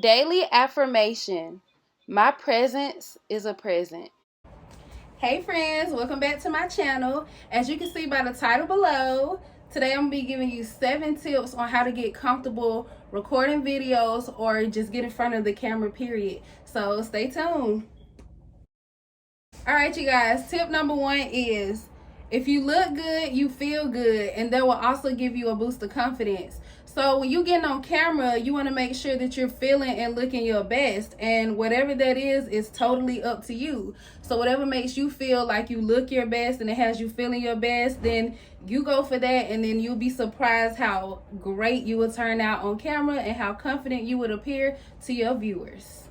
Daily affirmation. My presence is a present. Hey friends, welcome back to my channel. As you can see by the title below, today I'm going to be giving you 7 tips on how to get comfortable recording videos or just get in front of the camera, period. So stay tuned. Alright you guys, tip number 1 is if you look good, you feel good, and that will also give you a boost of confidence. So when you get on camera, you want to make sure that you're feeling and looking your best, and whatever that is totally up to you. So whatever makes you feel like you look your best and it has you feeling your best, then you go for that, and then you'll be surprised how great you will turn out on camera and how confident you would appear to your viewers.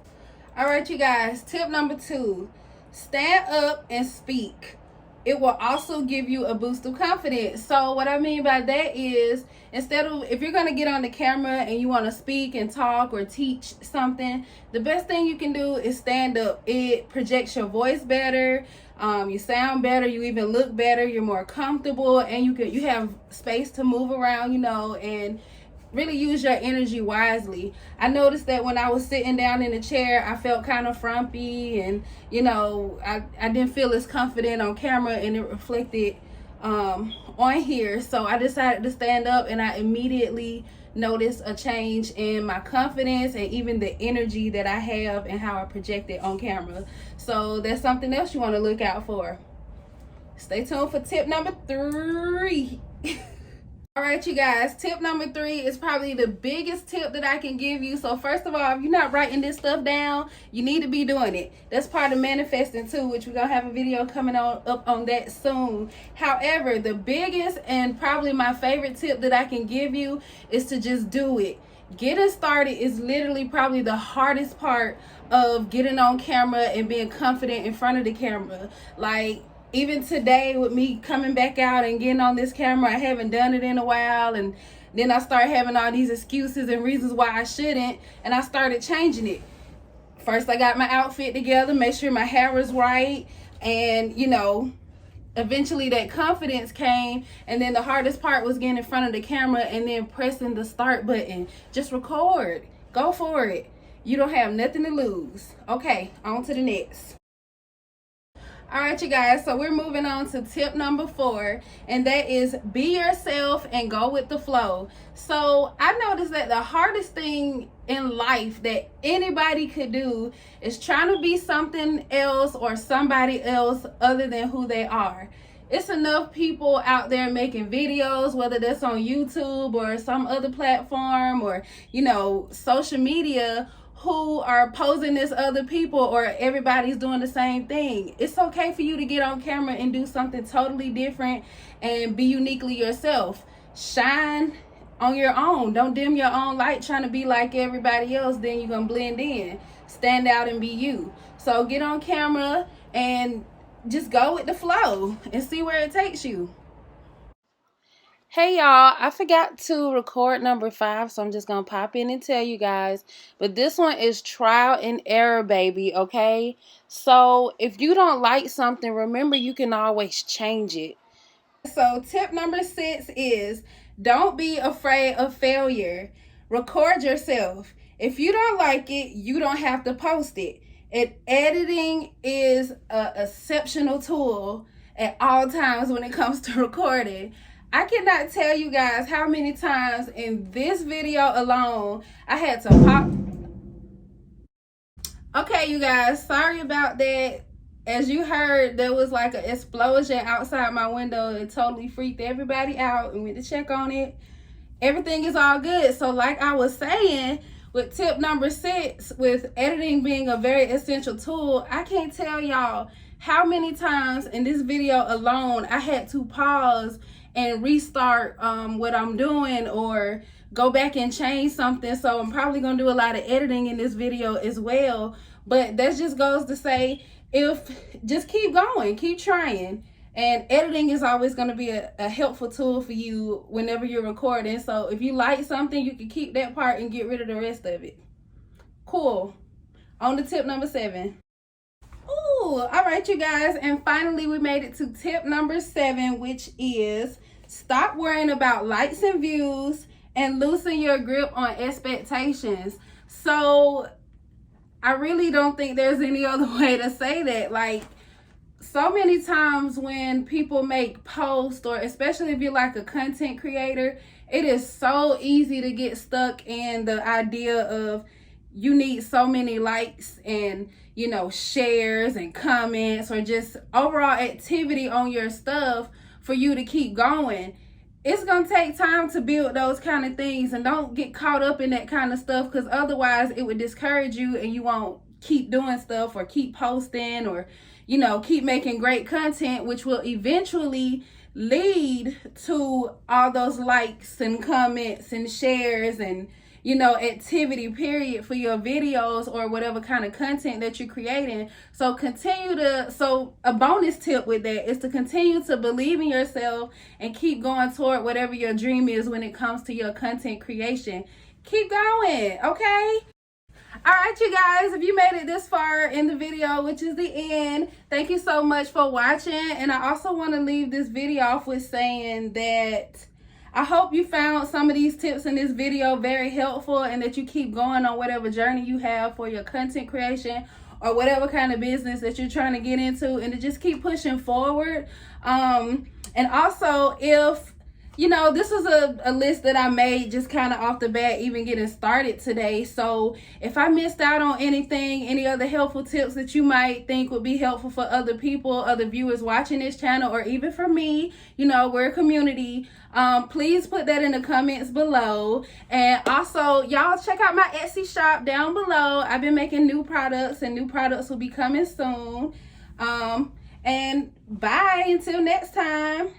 Alright you guys, tip number 2, stand up and speak. It will also give you a boost of confidence. So what I mean by that is, instead of, if you're going to get on the camera and you want to speak and talk or teach something, the best thing you can do is stand up. It projects your voice better, you sound better, you even look better, you're more comfortable, and you have space to move around, and really use your energy wisely. I noticed that when I was sitting down in the chair, I felt kind of frumpy, and I didn't feel as confident on camera, and it reflected on here. So I decided to stand up, and I immediately noticed a change in my confidence and even the energy that I have and how I project it on camera. So that's something else you want to look out for. Stay tuned for tip number 3. Alright you guys, tip number 3 is probably the biggest tip that I can give you. So first of all, if you're not writing this stuff down, you need to be doing it. That's part of manifesting too, which we're going to have a video coming up on that soon. However, the biggest and probably my favorite tip that I can give you is to just do it. Getting started is literally probably the hardest part of getting on camera and being confident in front of the camera. Like, even today with me coming back out and getting on this camera, I haven't done it in a while, and then I started having all these excuses and reasons why I shouldn't, and I started changing it. First I got my outfit together, make sure my hair was right, and eventually that confidence came, and then the hardest part was getting in front of the camera and then pressing the start button. Just record, go for it. You don't have nothing to lose. Okay, on to the next. Alright you guys, so we're moving on to tip number 4, and that is be yourself and go with the flow. So I noticed that the hardest thing in life that anybody could do is trying to be something else or somebody else other than who they are. It's enough people out there making videos, whether that's on YouTube or some other platform or social media, who are posing as other people, or everybody's doing the same thing. It's okay for you to get on camera and do something totally different and be uniquely yourself. Shine on your own. Don't dim your own light trying to be like everybody else, then you're gonna blend in. Stand out and be you. So get on camera and just go with the flow and see where it takes you. Hey y'all, I forgot to record number 5, so I'm just gonna pop in and tell you guys, but this one is trial and error, baby. Okay, so if you don't like something, remember you can always change it. So tip number 6 is don't be afraid of failure. Record yourself. If you don't like it, you don't have to post it. And editing is an exceptional tool at all times when it comes to recording. I cannot tell you guys how many times in this video alone I had to pop. Okay, you guys, sorry about that. As you heard, there was like an explosion outside my window. It totally freaked everybody out, and went to check on it. Everything is all good. So like I was saying, with tip number 6, with editing being a very essential tool, I can't tell y'all how many times in this video alone I had to pause and restart what I'm doing, or go back and change something. So I'm probably gonna do a lot of editing in this video as well, but that just goes to say, just keep going, keep trying, and editing is always going to be a helpful tool for you whenever you're recording. So if you like something, you can keep that part and get rid of the rest of it. Cool. On to tip number 7. Ooh, all right you guys, and finally we made it to tip number 7, which is stop worrying about likes and views and loosen your grip on expectations. So I really don't think there's any other way to say that. Like, so many times when people make posts, or especially if you're like a content creator, it is so easy to get stuck in the idea of you need so many likes and, you know, shares and comments, or just overall activity on your stuff for you to keep going. It's gonna take time to build those kind of things, and don't get caught up in that kind of stuff, because otherwise it would discourage you and you won't keep doing stuff or keep posting, or, you know, keep making great content, which will eventually lead to all those likes and comments and shares and, you know, activity period for your videos or whatever kind of content that you're creating. So a bonus tip with that is to continue to believe in yourself and keep going toward whatever your dream is when it comes to your content creation. Keep going, okay? All right, you guys, if you made it this far in the video, which is the end, thank you so much for watching. And I also want to leave this video off with saying that I hope you found some of these tips in this video very helpful, and that you keep going on whatever journey you have for your content creation or whatever kind of business that you're trying to get into, and to just keep pushing forward. And also, if you know, this was a list that I made just kind of off the bat, even getting started today. So if I missed out on anything, any other helpful tips that you might think would be helpful for other people, other viewers watching this channel, or even for me, you know, we're a community. Please put that in the comments below. And also, y'all check out my Etsy shop down below. I've been making new products, and new products will be coming soon. And bye until next time.